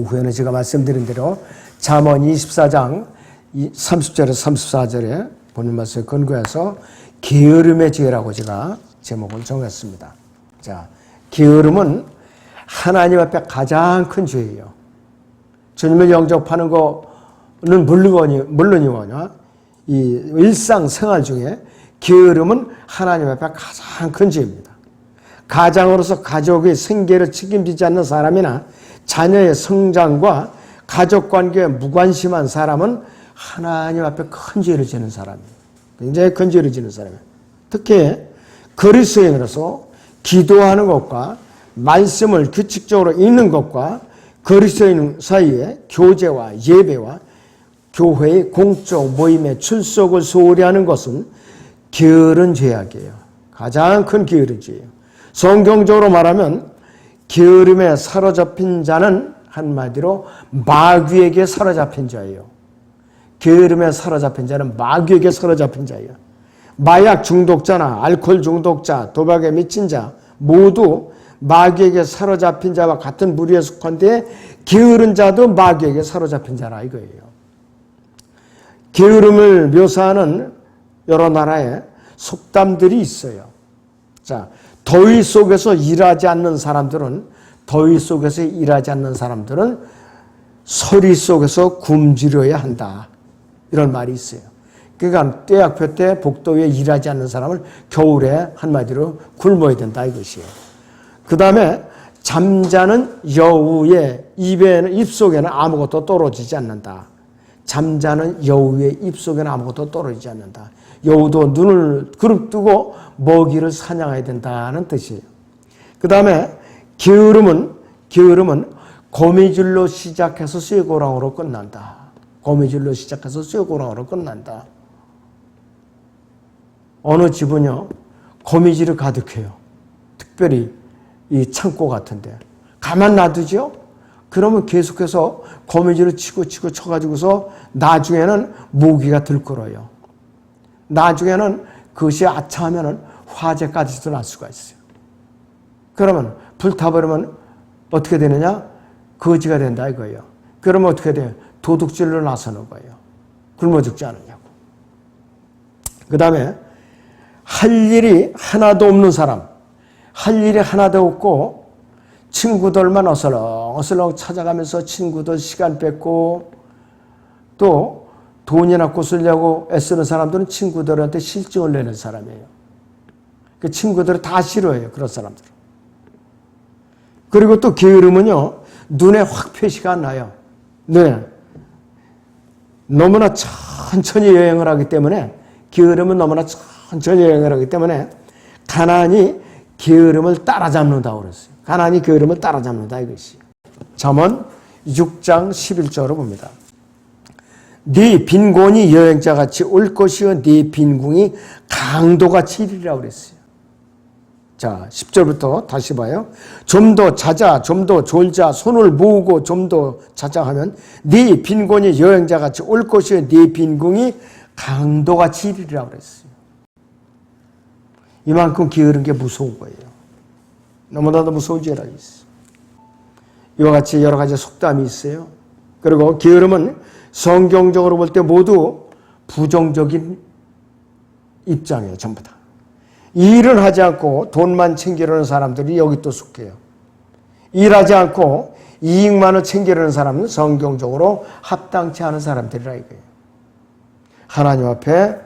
오후에는 제가 말씀드린 대로 잠언 24장 30절에서 34절에 본문 말씀에 근거해서 게으름의 죄라고 제가 제목을 정했습니다. 자, 게으름은 하나님 앞에 가장 큰 죄예요. 주님을 영접하는 거는 물론이거나 이 일상생활 중에 게으름은 하나님 앞에 가장 큰 죄입니다. 가장으로서 가족의 생계를 책임지지 않는 사람이나 자녀의 성장과 가족관계에 무관심한 사람은 하나님 앞에 큰 죄를 지는 사람이에요. 굉장히 큰 죄를 지는 사람이에요. 특히 그리스도인으로서 기도하는 것과 말씀을 규칙적으로 읽는 것과 그리스도인 사이에 교제와 예배와 교회의 공적 모임에 출석을 소홀히 하는 것은 게으른 죄악이에요. 가장 큰 게으른 죄예요. 성경적으로 말하면 게으름에 사로잡힌 자는 한마디로 마귀에게 사로잡힌 자예요. 게으름에 사로잡힌 자는 마귀에게 사로잡힌 자예요. 마약 중독자나 알코올 중독자, 도박에 미친 자 모두 마귀에게 사로잡힌 자와 같은 무리에 속한데 게으른 자도 마귀에게 사로잡힌 자라 이거예요. 게으름을 묘사하는 여러 나라의 속담들이 있어요. 자, 더위 속에서 일하지 않는 사람들은 서리 속에서 굶주려야 한다. 이런 말이 있어요. 그러니까 떼약볕 때 복도에 일하지 않는 사람을 겨울에 한마디로 굶어야 된다 이것이에요. 그 다음에 잠자는 여우의 입속에는 아무것도 떨어지지 않는다. 잠자는 여우의 입속에는 아무것도 떨어지지 않는다. 여우도 눈을 그릅뜨고 먹이를 사냥해야 된다는 뜻이에요. 그 다음에 게으름은 거미줄로 시작해서 쇠고랑으로 끝난다. 거미줄로 시작해서 쇠고랑으로 끝난다. 어느 집은요, 거미줄이 가득해요. 특별히 이 창고 같은데. 가만 놔두죠? 그러면 계속해서 거미줄을 치고 쳐가지고서 나중에는 모기가 들끓어요. 나중에는 그것이 아차하면은 화재까지도 날 수가 있어요. 그러면 불타버리면 어떻게 되느냐? 거지가 된다 이거예요. 그러면 어떻게 돼요? 도둑질로 나서는 거예요. 굶어 죽지 않으냐고. 그 다음에 할 일이 하나도 없는 사람, 할 일이 하나도 없고 친구들만 어슬렁어슬렁 찾아가면서 친구들 시간 뺏고 또 돈이나 꼬쓰려고 애쓰는 사람들은 친구들한테 실증을 내는 사람이에요. 그 친구들을 다 싫어해요. 그런 사람들. 그리고 또 게으름은요. 눈에 확 표시가 안 나요. 네. 너무나 천천히 여행을 하기 때문에 게으름은 너무나 천천히 여행을 하기 때문에 가난이 게으름을 따라잡는다고 그랬어요. 가난이 게으름을 따라잡는다 이것이. 잠언 6장 11절로 봅니다. 네 빈곤이 여행자같이 올 것이요 네 빈궁이 강도같이 이르리라고 그랬어요. 자, 10절부터 다시 봐요. 좀 더 자자, 좀 더 졸자, 손을 모으고 좀 더 자자 하면 네 빈곤이 여행자같이 올 것이요 네 빈궁이 강도같이 이르리라고 그랬어요. 이만큼 게으른 게 무서운 거예요. 너무나도 무서운 죄라 있어요. 이와 같이 여러 가지 속담이 있어요. 그리고 게으름은 성경적으로 볼 때 모두 부정적인 입장이에요. 전부 다. 일을 하지 않고 돈만 챙기려는 사람들이 여기 또 속해요. 일하지 않고 이익만을 챙기려는 사람은 성경적으로 합당치 않은 사람들이라 이거예요. 하나님 앞에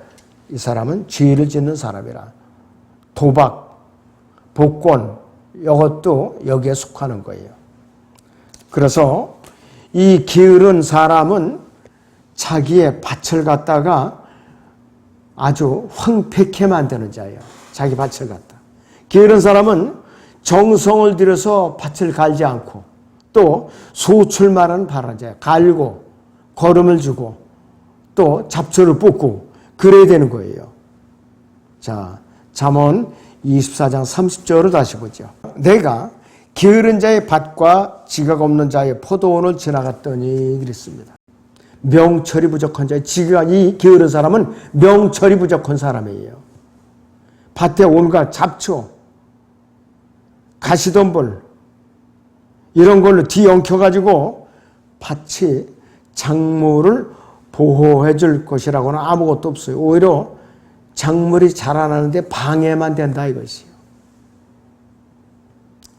이 사람은 죄를 짓는 사람이라. 도박, 복권 이것도 여기에 속하는 거예요. 그래서 이 게으른 사람은 자기의 밭을 갖다가 아주 황폐케 만드는 자예요. 자기 밭을 갖다. 게으른 사람은 정성을 들여서 밭을 갈지 않고 또 소출만한 바라는 자예요. 갈고 거름을 주고 또 잡초를 뽑고 그래야 되는 거예요. 자, 잠언 24장 30절을 다시 보죠. 내가 게으른 자의 밭과 지각 없는 자의 포도원을 지나갔더니 그랬습니다. 명철이 부족한 자, 이 게으른 사람은 명철이 부족한 사람이에요. 밭에 온갖 잡초, 가시덤불 이런 걸로 뒤엉켜가지고 밭이 작물을 보호해 줄 것이라고는 아무것도 없어요. 오히려 작물이 자라나는데 방해만 된다 이것이에요.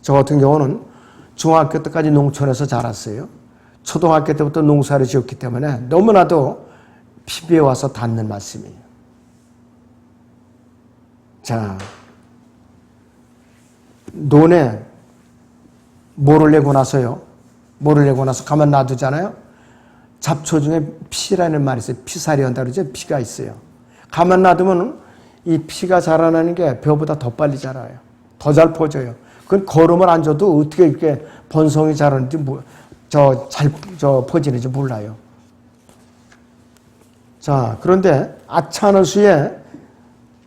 저 같은 경우는 중학교 때까지 농촌에서 자랐어요. 초등학교 때부터 농사를 지었기 때문에 너무나도 피부에 와서 닿는 말씀이에요. 자, 논에 모를 내고 나서요. 모를 내고 나서 가만 놔두잖아요. 잡초 중에 피라는 말이 있어요. 피살이 한다 그러죠. 피가 있어요. 가만 놔두면 이 피가 자라나는 게 벼보다 더 빨리 자라요. 더 잘 퍼져요. 그건 거름을 안 줘도 어떻게 이렇게 번성이 자라는지 퍼지는지 몰라요. 자, 그런데 아차하는 수에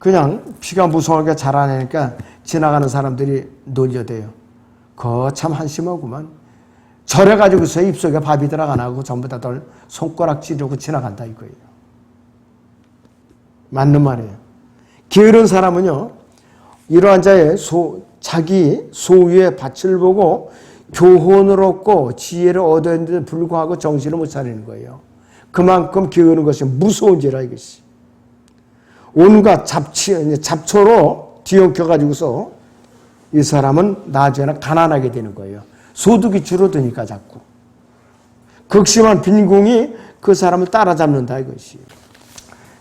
그냥 피가 무성하게 자라나니까 지나가는 사람들이 놀려대요. 그거 참 한심하구만. 절해가지고서 입속에 밥이 들어가나고 전부 다 손가락 찌르고 지나간다 이거예요. 맞는 말이에요. 게으른 사람은요, 이러한 자의 자기 소유의 밭을 보고 교훈을 얻고 지혜를 얻었는데도 불구하고 정신을 못 차리는 거예요. 그만큼 게으른 것이 무서운지라 이것이. 온갖 잡초로 뒤엉켜가지고서 이 사람은 나중에는 가난하게 되는 거예요. 소득이 줄어드니까 자꾸. 극심한 빈궁이 그 사람을 따라잡는다 이것이.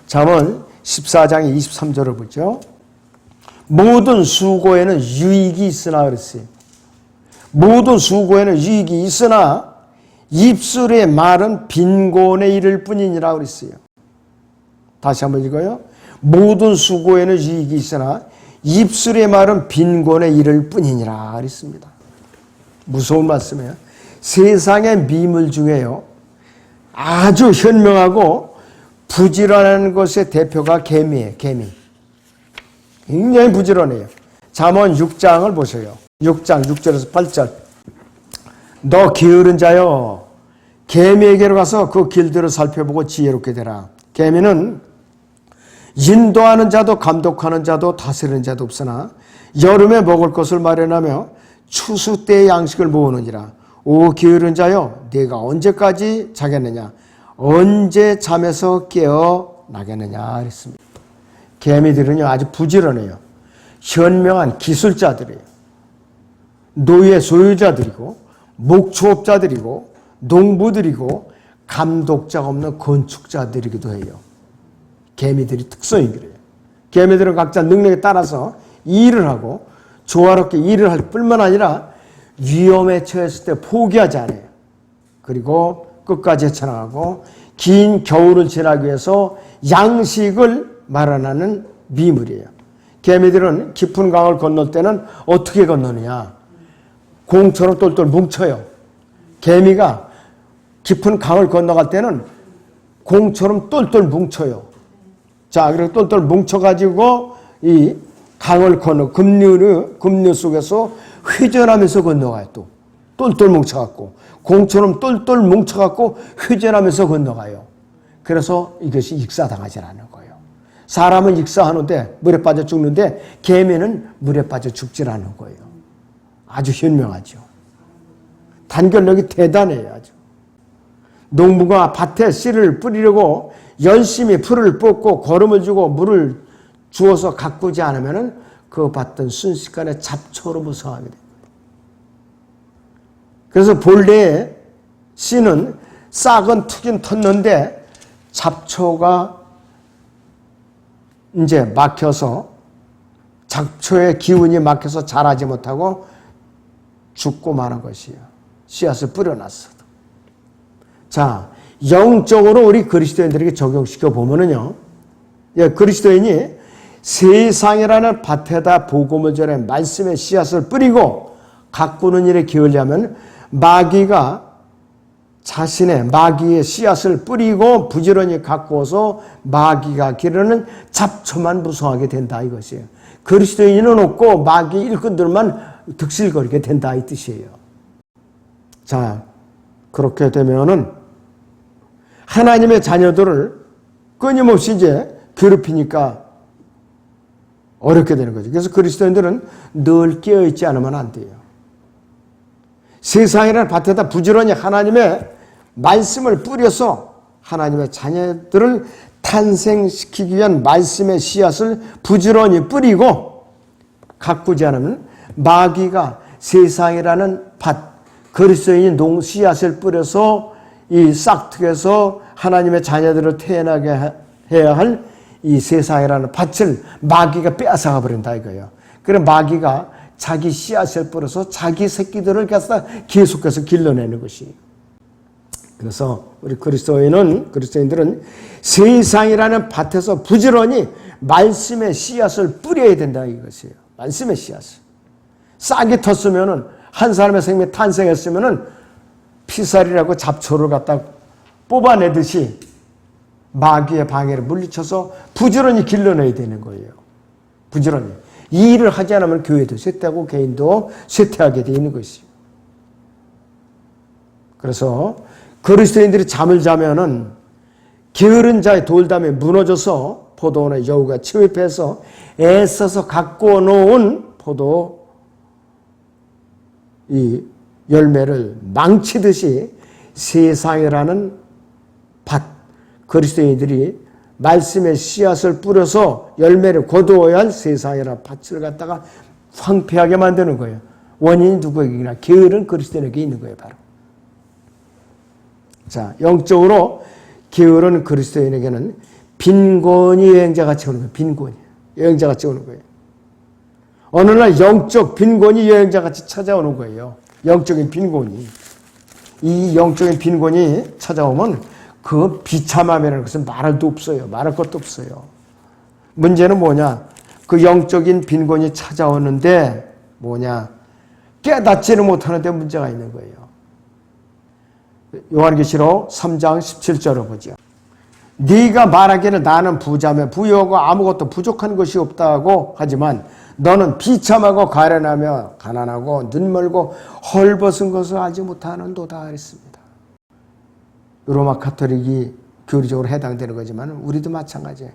잠언 14장 23절을 보죠. 모든 수고에는 유익이 있으나 그랬어요. 모든 수고에는 유익이 있으나 입술의 말은 빈곤에 이를 뿐이니라 그랬어요. 다시 한번 읽어요. 모든 수고에는 유익이 있으나 입술의 말은 빈곤에 이를 뿐이니라 그랬습니다. 무서운 말씀이에요. 세상의 미물 중에요, 아주 현명하고 부지런한 것의 대표가 개미예요. 개미. 굉장히 부지런해요. 잠언 6장을 보세요. 6장 6절에서 8절. 너 게으른 자여, 개미에게로 가서 그 길들을 살펴보고 지혜롭게 되라. 개미는 인도하는 자도 감독하는 자도 다스리는 자도 없으나 여름에 먹을 것을 마련하며 추수 때의 양식을 모으느니라. 오 게으른 자여, 네가 언제까지 자겠느냐? 언제 잠에서 깨어나겠느냐 그랬습니다. 개미들은요 아주 부지런해요. 현명한 기술자들이에요. 노예 소유자들이고 목초업자들이고 농부들이고 감독자가 없는 건축자들이기도 해요. 개미들이 특성이 그래요. 개미들은 각자 능력에 따라서 일을 하고 조화롭게 일을 할 뿐만 아니라 위험에 처했을 때 포기하지 않아요. 그리고 끝까지 헤쳐나가고 긴 겨울을 지나기 위해서 양식을 마련하는 미물이에요. 개미들은 깊은 강을 건널 때는 어떻게 건너느냐? 공처럼 똘똘 뭉쳐요. 개미가 깊은 강을 건너갈 때는 공처럼 똘똘 뭉쳐요. 자, 그리고 똘똘 뭉쳐가지고 이 강을 건너 급류 속에서 회전하면서 건너가요. 또 똘똘 뭉쳐갖고 공처럼 똘똘 뭉쳐갖고 회전하면서 건너가요. 그래서 이것이 익사당하지 않는 거예요. 사람은 익사하는데 물에 빠져 죽는데 개미는 물에 빠져 죽질 않는 거예요. 아주 현명하죠. 단결력이 대단해요. 아주. 농부가 밭에 씨를 뿌리려고 열심히 풀을 뽑고 거름을 주고 물을 주어서 가꾸지 않으면 그 밭은 순식간에 잡초로 무성하게 됩니다. 그래서 본래의 씨는 싹은 튀긴 텄는데 잡초가 이제 막혀서 잡초의 기운이 막혀서 자라지 못하고 죽고 마는 것이에요. 씨앗을 뿌려놨어도. 자, 영적으로 우리 그리스도인들에게 적용시켜 보면은요, 그리스도인이 세상이라는 밭에다 복음을 전해 말씀의 씨앗을 뿌리고 가꾸는 일에 기울려면 마귀가 자신의 마귀의 씨앗을 뿌리고 부지런히 가꾸어서 마귀가 기르는 잡초만 무성하게 된다 이것이에요. 그리스도인은 없고 마귀 일꾼들만 득실거리게 된다 이 뜻이에요. 자, 그렇게 되면은 하나님의 자녀들을 끊임없이 이제 괴롭히니까 어렵게 되는 거죠. 그래서 그리스도인들은 늘 깨어있지 않으면 안 돼요. 세상이라는 밭에다 부지런히 하나님의 말씀을 뿌려서 하나님의 자녀들을 탄생시키기 위한 말씀의 씨앗을 부지런히 뿌리고 가꾸지 않으면 마귀가 세상이라는 밭, 그리스도인이 씨앗을 뿌려서 이 싹트에서 하나님의 자녀들을 태어나게 해야 할 이 세상이라는 밭을 마귀가 빼앗아가 버린다 이거예요. 그래 마귀가 자기 씨앗을 뿌려서 자기 새끼들을 계속해서 길러내는 것이. 그래서 우리 그리스도인들은 세상이라는 밭에서 부지런히 말씀의 씨앗을 뿌려야 된다 이것이에요. 말씀의 씨앗을. 싹이 텄으면은 한 사람의 생명이 탄생했으면은 피살이라고 잡초를 갖다 뽑아내듯이 마귀의 방해를 물리쳐서 부지런히 길러내야 되는 거예요. 부지런히. 이 일을 하지 않으면 교회도 쇠퇴하고 개인도 쇠퇴하게 되는 것이요. 그래서 그리스도인들이 잠을 자면은 게으른 자의 돌담에 무너져서 포도원의 여우가 침입해서 애써서 갖고 놓은 포도 이 열매를 망치듯이 세상이라는 밭, 그리스도인들이 말씀의 씨앗을 뿌려서 열매를 거두어야 할 세상이라는 밭을 갖다가 황폐하게 만드는 거예요. 원인이 누구에게나 게으른 그리스도인에게 있는 거예요, 바로. 자, 영적으로 게으른 그리스도인에게는 빈곤이 여행자같이 오는 거예요. 빈곤이. 여행자같이 오는 거예요. 어느 날 영적 빈곤이 여행자같이 찾아오는 거예요. 영적인 빈곤이. 이 영적인 빈곤이 찾아오면 그 비참함이라는 것은 말할 도 없어요. 말할 것도 없어요. 문제는 뭐냐? 그 영적인 빈곤이 찾아오는데 뭐냐? 깨닫지를 못하는데 문제가 있는 거예요. 요한계시록 3장 17절을 보죠. 네가 말하기를 나는 부자며 부유하고 아무것도 부족한 것이 없다고 하지만 너는 비참하고 가련하며 가난하고 눈멀고 헐벗은 것을 알지 못하는도다 그랬습니다. 로마 가톨릭이 교리적으로 해당되는 거지만 우리도 마찬가지예요.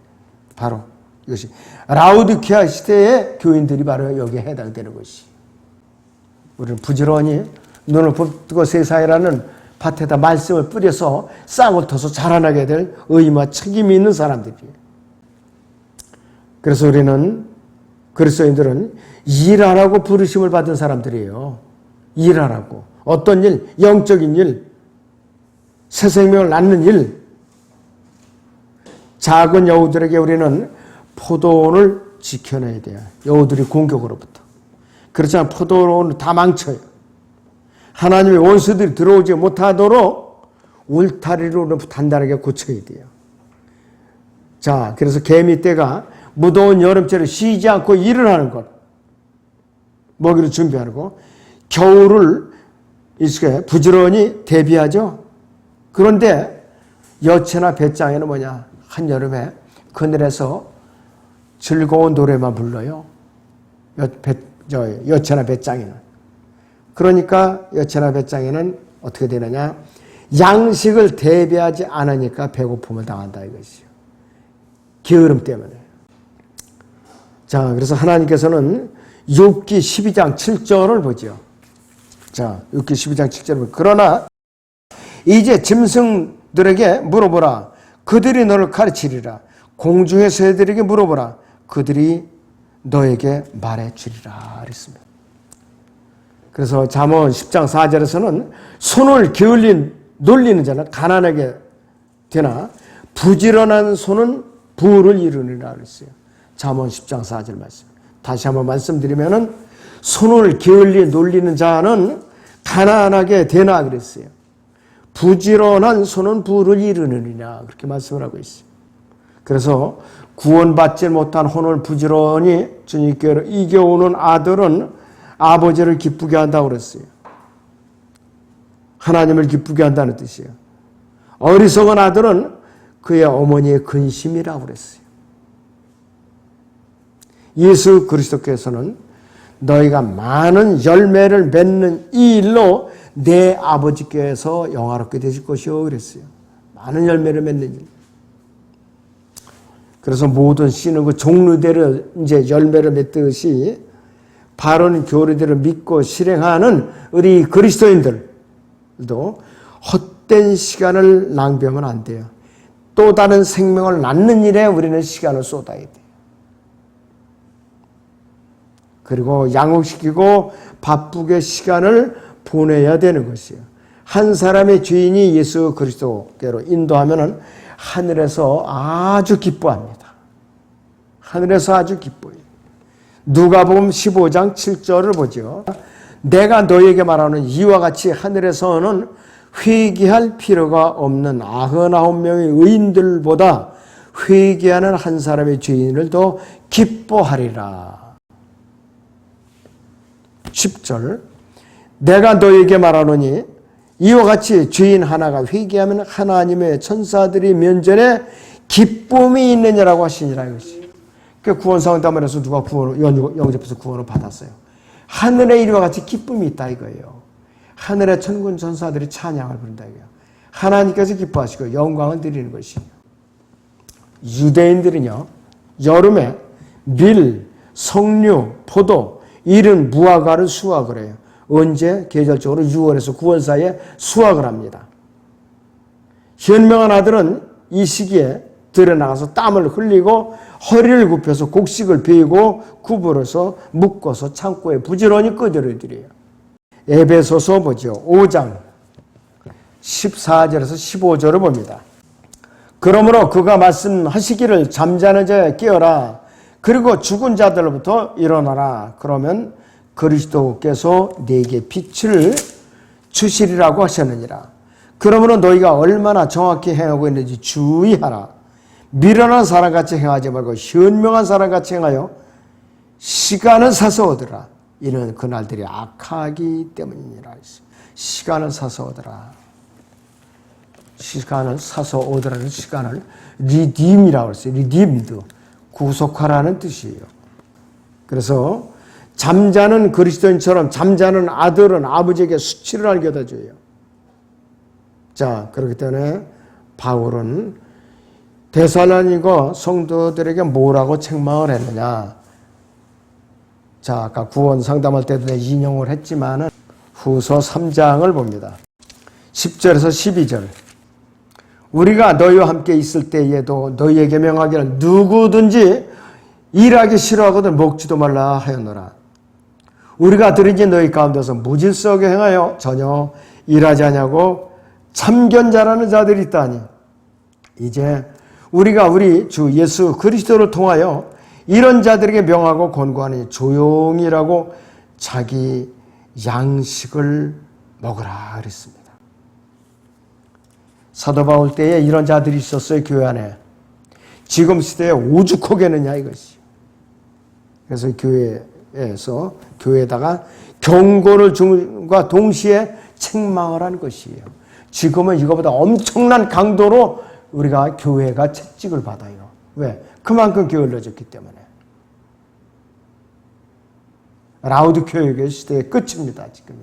바로 이것이 라우디케아 시대의 교인들이 바로 여기에 해당되는 것이. 우리는 부지런히 눈을 붙고 세상이라는 밭에다 말씀을 뿌려서 싹을 터서 자라나게 될 의무와 책임이 있는 사람들이에요. 그래서 우리는 그리스도인들은 일하라고 부르심을 받은 사람들이에요. 일하라고. 어떤 일? 영적인 일. 새 생명을 낳는 일. 작은 여우들에게 우리는 포도원을 지켜내야 돼요. 여우들이 공격으로부터. 그렇지 않으면 포도원을 다 망쳐요. 하나님의 원수들이 들어오지 못하도록 울타리로 단단하게 고쳐야 돼요. 자, 그래서 개미떼가 무더운 여름철에 쉬지 않고 일을 하는 것. 먹이를 준비하고 겨울을 이렇게 부지런히 대비하죠. 그런데 여체나 배짱에는 뭐냐? 한여름에 그늘에서 즐거운 노래만 불러요. 여체나 배짱에는. 그러니까 여체나 배짱에는 어떻게 되느냐? 양식을 대비하지 않으니까 배고픔을 당한다 이것이요. 게으름 때문에. 자, 그래서 하나님께서는 욥기 12장 7절을 보죠. 자, 욥기 12장 7절을 보죠. 그러나 이제 짐승들에게 물어보라. 그들이 너를 가르치리라. 공중의 새들에게 물어보라. 그들이 너에게 말해주리라. 그랬습니다. 그래서 잠언 10장 4절에서는 손을 게을리 놀리는 자는 가난하게 되나 부지런한 손은 부를 이루니라 그랬어요. 잠언 10장 4절 말씀. 다시 한번 말씀드리면은 손을 게을리 놀리는 자는 가난하게 되나 그랬어요. 부지런한 손은 부를 이루느니라 그렇게 말씀을 하고 있어요. 그래서 구원받지 못한 혼을 부지런히 주님께로 이겨오는 아들은 아버지를 기쁘게 한다고 그랬어요. 하나님을 기쁘게 한다는 뜻이에요. 어리석은 아들은 그의 어머니의 근심이라고 그랬어요. 예수 그리스도께서는 너희가 많은 열매를 맺는 이 일로 내 아버지께서 영화롭게 되실 것이요 그랬어요. 많은 열매를 맺는 일. 그래서 모든 씨는 그 종류대로 이제 열매를 맺듯이 바른 교리대로 믿고 실행하는 우리 그리스도인들도 헛된 시간을 낭비하면 안 돼요. 또 다른 생명을 낳는 일에 우리는 시간을 쏟아야 돼요. 그리고 양육시키고 바쁘게 시간을 보내야 되는 것이에요. 한 사람의 죄인이 예수 그리스도께로 인도하면은 하늘에서 아주 기뻐합니다. 하늘에서 아주 기뻐해요. 누가복음 15장 7절을 보죠. 내가 너에게 말하는 이와 같이 하늘에서는 회개할 필요가 없는 99명의 의인들보다 회개하는 한 사람의 죄인을 더 기뻐하리라. 10절 내가 너에게 말하노니 이와 같이 죄인 하나가 회개하면 하나님의 천사들이 면전에 기쁨이 있느냐라고 하시니라 이것이. 그 구원상담원에서 누가 영접해서 구원을 받았어요. 하늘에 이와 같이 기쁨이 있다 이거예요. 하늘의 천군 천사들이 찬양을 부른다 이거예요. 하나님께서 기뻐하시고 영광을 드리는 것이에요. 유대인들은요, 여름에 밀, 석류, 포도 이런 무화과를 수확을 해요. 언제? 계절적으로 6월에서 9월 사이에 수확을 합니다. 현명한 아들은 이 시기에 들여나가서 땀을 흘리고 허리를 굽혀서 곡식을 베이고 구부려서 묶어서 창고에 부지런히 끄들어드려요. 에베소서 보죠. 5장 14절에서 15절을 봅니다. 그러므로 그가 말씀하시기를 잠자는 자에 깨어라. 그리고 죽은 자들로부터 일어나라. 그러면 그리스도께서 네게 빛을 주시리라고 하셨느니라. 그러므로 너희가 얼마나 정확히 행하고 있는지 주의하라. 미련한 사람같이 행하지 말고 현명한 사람같이 행하여 시간을 사서 얻으라. 이는 그날들이 악하기 때문이니라. 시간을 사서 얻으라. 시간을 사서 얻으라는 시간을 리딤이라고 했어요. 리딤드. 구속하라는 뜻이에요. 그래서 잠자는 그리스도인처럼 잠자는 아들은 아버지에게 수치를 알게 줘요. 자, 그렇기 때문에 바울은 데살로니가 성도들에게 뭐라고 책망을 했느냐. 자, 아까 구원 상담할 때도 인용을 했지만은 후서 3장을 봅니다. 10절에서 12절. 우리가 너희와 함께 있을 때에도 너희에게 명하기를 누구든지 일하기 싫어하거든 먹지도 말라 하였노라. 우리가 들은지 너희 가운데서 무질서하게 행하여 전혀 일하지 않냐고 참견자라는 자들이 있다니. 이제 우리가 우리 주 예수 그리스도를 통하여 이런 자들에게 명하고 권고하니 조용히 일하고 자기 양식을 먹으라 그랬습니다. 사도 바울 때에 이런 자들이 있었어요. 교회 안에. 지금 시대에 오죽하겠느냐 이것이. 그래서 교회에다가 경고를 준과 동시에 책망을 한 것이에요. 지금은 이거보다 엄청난 강도로 우리가 교회가 채찍을 받아요. 왜? 그만큼 게을러졌기 때문에. 라우디케아 시대의 끝입니다. 지금.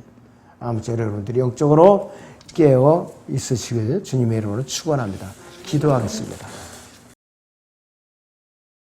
아무쪼록 여러분들이 영적으로 깨어 있으시길 주님의 이름으로 축원합니다. 기도하겠습니다.